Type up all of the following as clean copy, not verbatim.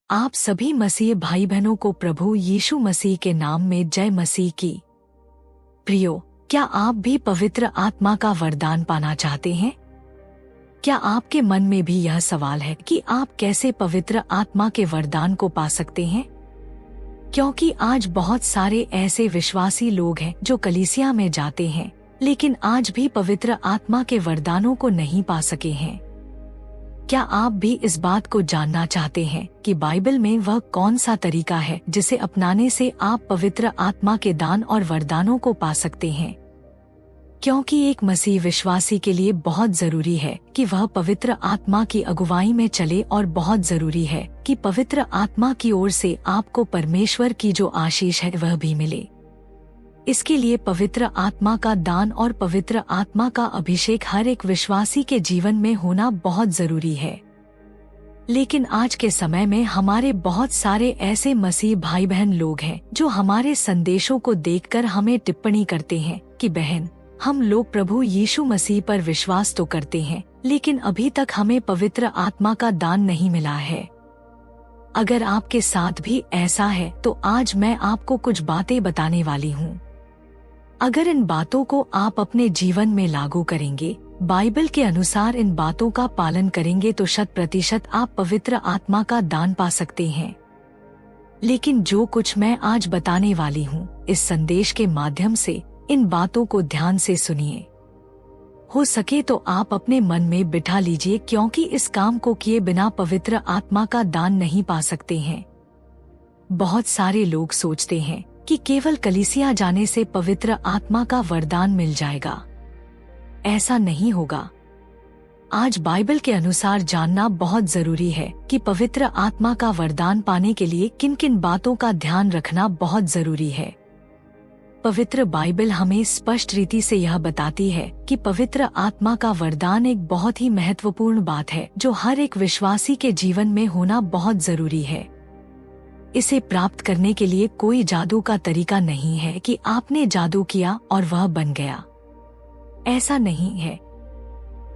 आप सभी मसीह भाई बहनों को प्रभु यीशु मसीह के नाम में जय मसीह की। प्रियो, क्या आप भी पवित्र आत्मा का वरदान पाना चाहते हैं? क्या आपके मन में भी यह सवाल है कि आप कैसे पवित्र आत्मा के वरदान को पा सकते हैं? क्योंकि आज बहुत सारे ऐसे विश्वासी लोग हैं जो कलीसिया में जाते हैं, लेकिन आज भी पवित्र आत्मा के वरदानों को नहीं पा सके हैं। क्या आप भी इस बात को जानना चाहते हैं कि बाइबल में वह कौन सा तरीका है जिसे अपनाने से आप पवित्र आत्मा के दान और वरदानों को पा सकते हैं? क्योंकि एक मसीह विश्वासी के लिए बहुत जरूरी है कि वह पवित्र आत्मा की अगुवाई में चले और बहुत जरूरी है कि पवित्र आत्मा की ओर से आपको परमेश्वर की जो आशीष है वह भी मिले। इसके लिए पवित्र आत्मा का दान और पवित्र आत्मा का अभिषेक हर एक विश्वासी के जीवन में होना बहुत जरूरी है। लेकिन आज के समय में हमारे बहुत सारे ऐसे मसीह भाई बहन लोग हैं जो हमारे संदेशों को देखकर हमें टिप्पणी करते हैं कि बहन, हम लोग प्रभु यीशु मसीह पर विश्वास तो करते हैं, लेकिन अभी तक हमें पवित्र आत्मा का दान नहीं मिला है। अगर आपके साथ भी ऐसा है तो आज मैं आपको कुछ बातें बताने वाली हूँ। अगर इन बातों को आप अपने जीवन में लागू करेंगे, बाइबल के अनुसार इन बातों का पालन करेंगे तो 100% आप पवित्र आत्मा का दान पा सकते हैं। लेकिन जो कुछ मैं आज बताने वाली हूँ, इस संदेश के माध्यम से इन बातों को ध्यान से सुनिए। हो सके तो आप अपने मन में बिठा लीजिए, क्योंकि इस काम को किए बिना पवित्र आत्मा का दान नहीं पा सकते हैं। बहुत सारे लोग सोचते हैं कि केवल कलीसिया जाने से पवित्र आत्मा का वरदान मिल जाएगा। ऐसा नहीं होगा। आज बाइबल के अनुसार जानना बहुत जरूरी है कि पवित्र आत्मा का वरदान पाने के लिए किन किन बातों का ध्यान रखना बहुत जरूरी है। पवित्र बाइबल हमें स्पष्ट रीति से यह बताती है कि पवित्र आत्मा का वरदान एक बहुत ही महत्वपूर्ण बात है जो हर एक विश्वासी के जीवन में होना बहुत जरूरी है। इसे प्राप्त करने के लिए कोई जादू का तरीका नहीं है कि आपने जादू किया और वह बन गया। ऐसा नहीं है।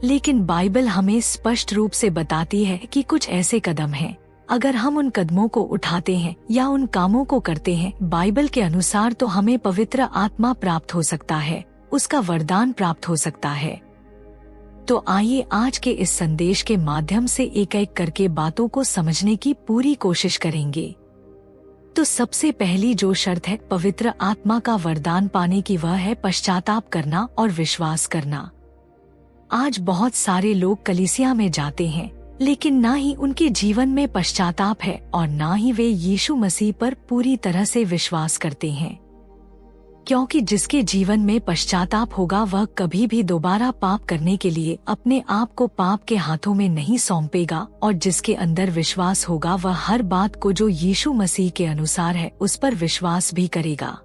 लेकिन बाइबल हमें स्पष्ट रूप से बताती है कि कुछ ऐसे कदम हैं, अगर हम उन कदमों को उठाते हैं या उन कामों को करते हैं बाइबल के अनुसार, तो हमें पवित्र आत्मा प्राप्त हो सकता है, उसका वरदान प्राप्त हो सकता है। तो आइए आज के इस संदेश के माध्यम से एक एक करके बातों को समझने की पूरी कोशिश करेंगे। तो सबसे पहली जो शर्त है पवित्र आत्मा का वरदान पाने की, वह है पश्चाताप करना और विश्वास करना। आज बहुत सारे लोग कलीसिया में जाते हैं, लेकिन ना ही उनके जीवन में पश्चाताप है और ना ही वे यीशु मसीह पर पूरी तरह से विश्वास करते हैं। क्योंकि जिसके जीवन में पश्चाताप होगा वह कभी भी दोबारा पाप करने के लिए अपने आप को पाप के हाथों में नहीं सौंपेगा, और जिसके अंदर विश्वास होगा वह हर बात को जो यीशु मसीह के अनुसार है उस पर विश्वास भी करेगा।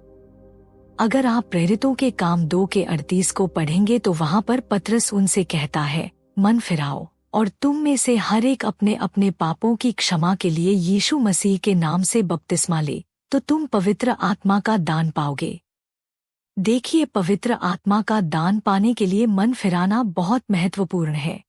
अगर आप प्रेरितों के काम 2:38 को पढ़ेंगे तो वहाँ पर पतरस उनसे कहता है, मन फिराओ और तुम में से हर एक अपने अपने पापों की क्षमा के लिए यीशु मसीह के नाम से बपतिस्मा ले, तो तुम पवित्र आत्मा का दान पाओगे। देखिए, पवित्र आत्मा का दान पाने के लिए मन फिराना बहुत महत्वपूर्ण है।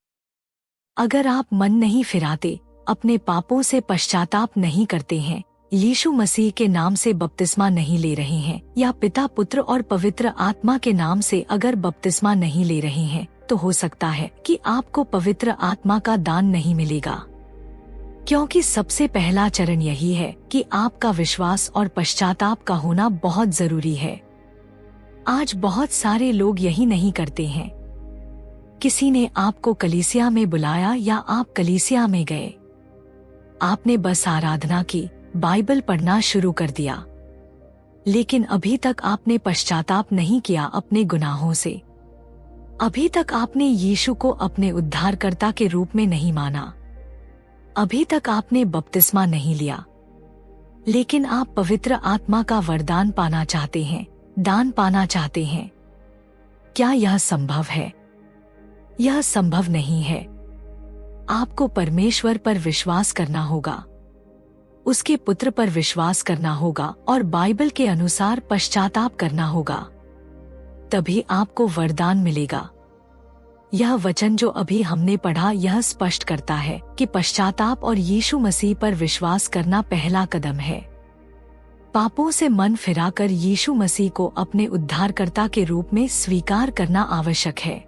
अगर आप मन नहीं फिराते, अपने पापों से पश्चाताप नहीं करते हैं, यीशु मसीह के नाम से बपतिस्मा नहीं ले रहे हैं, या पिता, पुत्र और पवित्र आत्मा के नाम से अगर बपतिस्मा नहीं ले रहे हैं, तो हो सकता है कि आपको पवित्र आत्मा का दान नहीं मिलेगा। क्योंकि सबसे पहला चरण यही है कि आपका विश्वास और पश्चाताप का होना बहुत जरूरी है। आज बहुत सारे लोग यही नहीं करते हैं। किसी ने आपको कलीसिया में बुलाया या आप कलीसिया में गए, आपने बस आराधना की, बाइबल पढ़ना शुरू कर दिया, लेकिन अभी तक आपने पश्चाताप नहीं किया अपने गुनाहों से। अभी तक आपने यीशु को अपने उद्धारकर्ता के रूप में नहीं माना। अभी तक आपने बपतिस्मा नहीं लिया, लेकिन आप पवित्र आत्मा का वरदान पाना चाहते हैं, दान पाना चाहते हैं। क्या यह संभव है? यह संभव नहीं है। आपको परमेश्वर पर विश्वास करना होगा, उसके पुत्र पर विश्वास करना होगा और बाइबल के अनुसार पश्चाताप करना होगा, तभी आपको वरदान मिलेगा। यह वचन जो अभी हमने पढ़ा यह स्पष्ट करता है कि पश्चाताप और यीशु मसीह पर विश्वास करना पहला कदम है। पापों से मन फिराकर यीशु मसीह को अपने उद्धारकर्ता के रूप में स्वीकार करना आवश्यक है।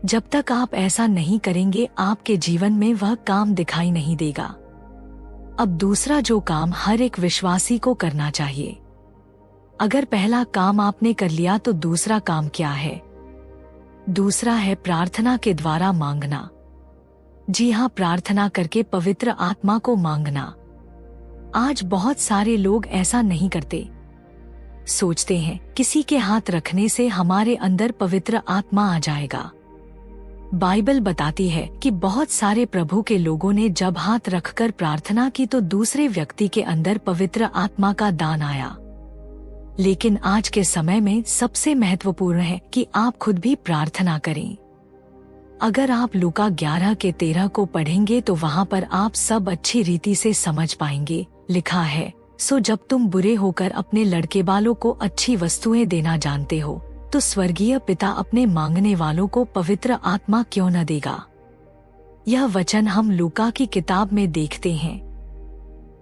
जब तक आप ऐसा नहीं करेंगे आपके जीवन में वह काम दिखाई नहीं देगा। अब दूसरा जो काम हर एक विश्वासी को करना चाहिए। अगर पहला काम आपने कर लिया तो दूसरा काम क्या है? दूसरा है प्रार्थना के द्वारा मांगना। जी हाँ, प्रार्थना करके पवित्र आत्मा को मांगना। आज बहुत सारे लोग ऐसा नहीं करते। सोचते हैं किसी के हाथ रखने से हमारे अंदर पवित्र आत्मा आ जाएगा। बाइबल बताती है कि बहुत सारे प्रभु के लोगों ने जब हाथ रखकर प्रार्थना की तो दूसरे व्यक्ति के अंदर पवित्र आत्मा का दान आया। लेकिन आज के समय में सबसे महत्वपूर्ण है कि आप खुद भी प्रार्थना करें। अगर आप लूका 11:13 को पढ़ेंगे तो वहाँ पर आप सब अच्छी रीति से समझ पाएंगे। लिखा है, सो जब तुम बुरे होकर अपने लड़के वालों को अच्छी वस्तुएं देना जानते हो तो स्वर्गीय पिता अपने मांगने वालों को पवित्र आत्मा क्यों न देगा। यह वचन हम लूका की किताब में देखते हैं।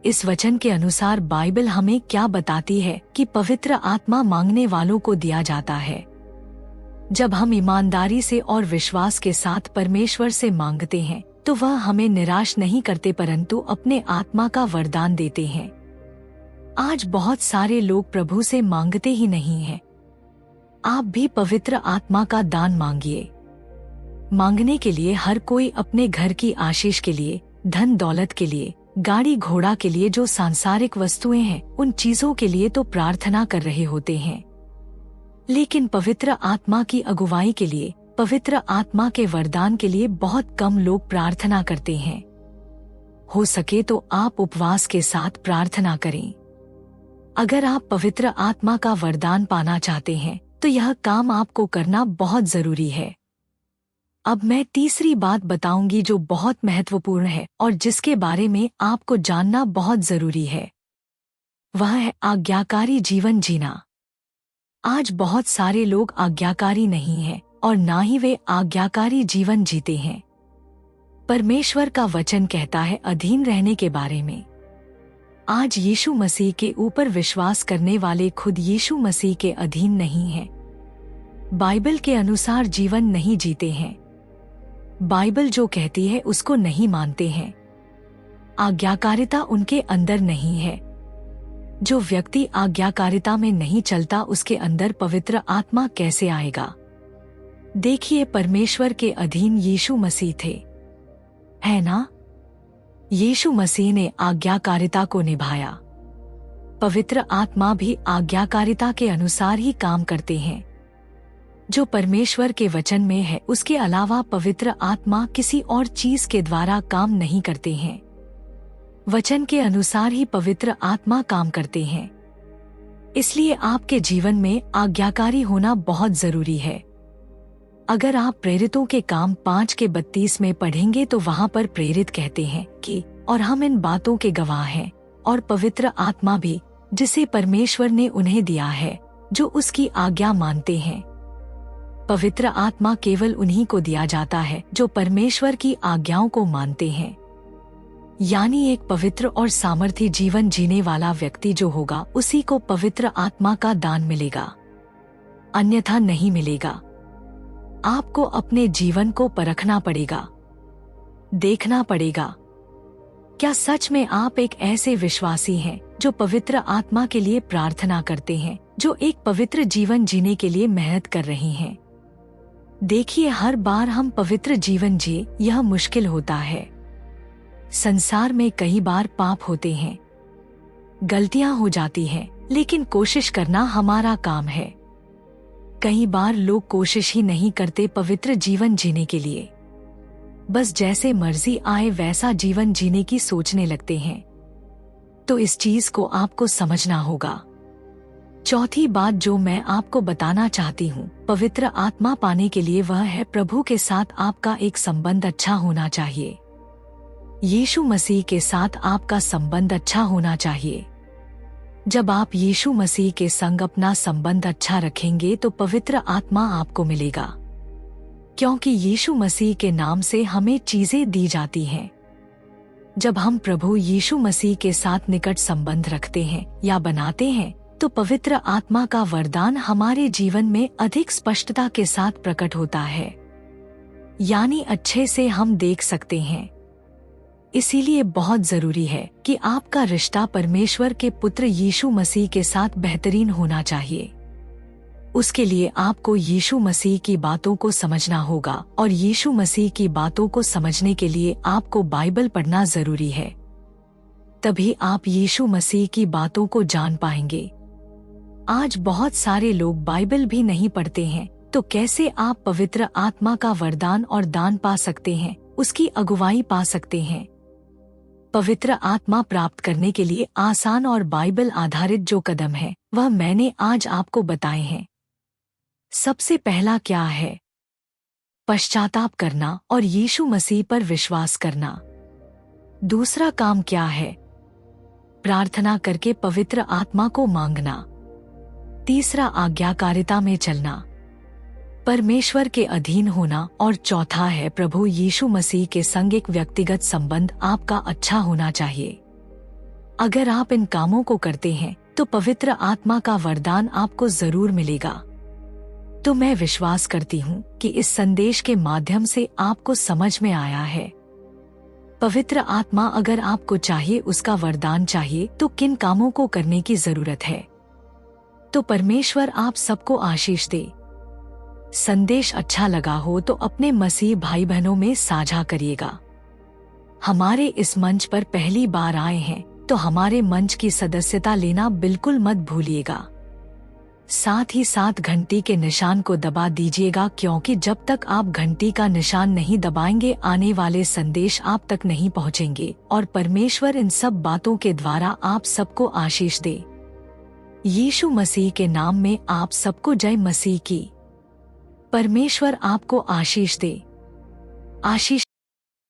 इस वचन के अनुसार बाइबल हमें क्या बताती है कि पवित्र आत्मा मांगने वालों को दिया जाता है। जब हम ईमानदारी से और विश्वास के साथ परमेश्वर से मांगते हैं तो वह हमें निराश नहीं करते परंतु अपने आत्मा का वरदान देते हैं। आज बहुत सारे लोग प्रभु से मांगते ही नहीं हैं। आप भी पवित्र आत्मा का दान मांगिए। मांगने के लिए हर कोई अपने घर की आशीष के लिए, धन दौलत के लिए, गाड़ी घोड़ा के लिए, जो सांसारिक वस्तुएं हैं उन चीजों के लिए तो प्रार्थना कर रहे होते हैं। लेकिन पवित्र आत्मा की अगुवाई के लिए, पवित्र आत्मा के वरदान के लिए बहुत कम लोग प्रार्थना करते हैं। हो सके तो आप उपवास के साथ प्रार्थना करें। अगर आप पवित्र आत्मा का वरदान पाना चाहते हैं तो यह काम आपको करना बहुत जरूरी है। अब मैं तीसरी बात बताऊंगी जो बहुत महत्वपूर्ण है और जिसके बारे में आपको जानना बहुत जरूरी है। वह है आज्ञाकारी जीवन जीना। आज बहुत सारे लोग आज्ञाकारी नहीं हैं और ना ही वे आज्ञाकारी जीवन जीते हैं। परमेश्वर का वचन कहता है अधीन रहने के बारे में। आज यीशु मसीह के ऊपर विश्वास करने वाले खुद यीशु मसीह के अधीन नहीं हैं। बाइबल के अनुसार जीवन नहीं जीते हैं। बाइबल जो कहती है उसको नहीं मानते हैं। आज्ञाकारिता उनके अंदर नहीं है। जो व्यक्ति आज्ञाकारिता में नहीं चलता उसके अंदर पवित्र आत्मा कैसे आएगा? देखिए, परमेश्वर के अधीन यीशु मसीह थे, है ना? यीशु मसीह ने आज्ञाकारिता को निभाया। पवित्र आत्मा भी आज्ञाकारिता के अनुसार ही काम करते हैं। जो परमेश्वर के वचन में है उसके अलावा पवित्र आत्मा किसी और चीज के द्वारा काम नहीं करते हैं। वचन के अनुसार ही पवित्र आत्मा काम करते हैं। इसलिए आपके जीवन में आज्ञाकारी होना बहुत जरूरी है। अगर आप प्रेरितों के काम 5:32 में पढ़ेंगे तो वहाँ पर प्रेरित कहते हैं कि और हम इन बातों के गवाह हैं और पवित्र आत्मा भी जिसे परमेश्वर ने उन्हें दिया है जो उसकी आज्ञा मानते हैं। पवित्र आत्मा केवल उन्हीं को दिया जाता है जो परमेश्वर की आज्ञाओं को मानते हैं। यानी एक पवित्र और सामर्थी जीवन जीने वाला व्यक्ति जो होगा उसी को पवित्र आत्मा का दान मिलेगा, अन्यथा नहीं मिलेगा। आपको अपने जीवन को परखना पड़ेगा, देखना पड़ेगा। क्या सच में आप एक ऐसे विश्वासी हैं जो पवित्र आत्मा के लिए प्रार्थना करते हैं, जो एक पवित्र जीवन जीने के लिए मेहनत कर रहे हैं? देखिए, हर बार हम पवित्र जीवन जिए यह मुश्किल होता है। संसार में कई बार पाप होते हैं, गलतियां हो जाती हैं, लेकिन कोशिश करना हमारा काम है। कई बार लोग कोशिश ही नहीं करते पवित्र जीवन जीने के लिए, बस जैसे मर्जी आए वैसा जीवन जीने की सोचने लगते हैं। तो इस चीज को आपको समझना होगा। चौथी बात जो मैं आपको बताना चाहती हूँ पवित्र आत्मा पाने के लिए, वह है प्रभु के साथ आपका एक संबंध अच्छा होना चाहिए। यीशु मसीह के साथ आपका संबंध अच्छा होना चाहिए। जब आप यीशु मसीह के संग अपना संबंध अच्छा रखेंगे तो पवित्र आत्मा आपको मिलेगा। क्योंकि यीशु मसीह के नाम से हमें चीजें दी जाती हैं। जब हम प्रभु यीशु मसीह के साथ निकट संबंध रखते हैं या बनाते हैं तो पवित्र आत्मा का वरदान हमारे जीवन में अधिक स्पष्टता के साथ प्रकट होता है, यानी अच्छे से हम देख सकते हैं। इसीलिए बहुत जरूरी है कि आपका रिश्ता परमेश्वर के पुत्र यीशु मसीह के साथ बेहतरीन होना चाहिए। उसके लिए आपको यीशु मसीह की बातों को समझना होगा और यीशु मसीह की बातों को समझने के लिए आपको बाइबल पढ़ना जरूरी है। तभी आप यीशु मसीह की बातों को जान पाएंगे। आज बहुत सारे लोग बाइबल भी नहीं पढ़ते हैं, तो कैसे आप पवित्र आत्मा का वरदान और दान पा सकते हैं, उसकी अगुवाई पा सकते हैं? पवित्र आत्मा प्राप्त करने के लिए आसान और बाइबल आधारित जो कदम है वह मैंने आज आपको बताए हैं। सबसे पहला क्या है? पश्चाताप करना और यीशु मसीह पर विश्वास करना। दूसरा काम क्या है? प्रार्थना करके पवित्र आत्मा को मांगना। तीसरा आज्ञाकारिता में चलना, परमेश्वर के अधीन होना और चौथा है प्रभु यीशु मसीह के संग एक व्यक्तिगत संबंध आपका अच्छा होना चाहिए। अगर आप इन कामों को करते हैं तो पवित्र आत्मा का वरदान आपको जरूर मिलेगा। तो मैं विश्वास करती हूँ कि इस संदेश के माध्यम से आपको समझ में आया है। पवित्र आत्मा अगर आपको चाहिए, उसका वरदान चाहिए, तो किन कामों को करने की जरूरत है? तो परमेश्वर आप सबको आशीष दे। संदेश अच्छा लगा हो तो अपने मसीह भाई बहनों में साझा करिएगा। हमारे इस मंच पर पहली बार आए हैं तो हमारे मंच की सदस्यता लेना बिल्कुल मत भूलिएगा। साथ ही साथ घंटी के निशान को दबा दीजिएगा, क्योंकि जब तक आप घंटी का निशान नहीं दबाएंगे आने वाले संदेश आप तक नहीं पहुंचेंगे और परमेश्वर इन सब बातों के द्वारा आप सबको आशीष दे। यीशु मसीह के नाम में आप सबको जय मसीह की। परमेश्वर आपको आशीष दे। आशीष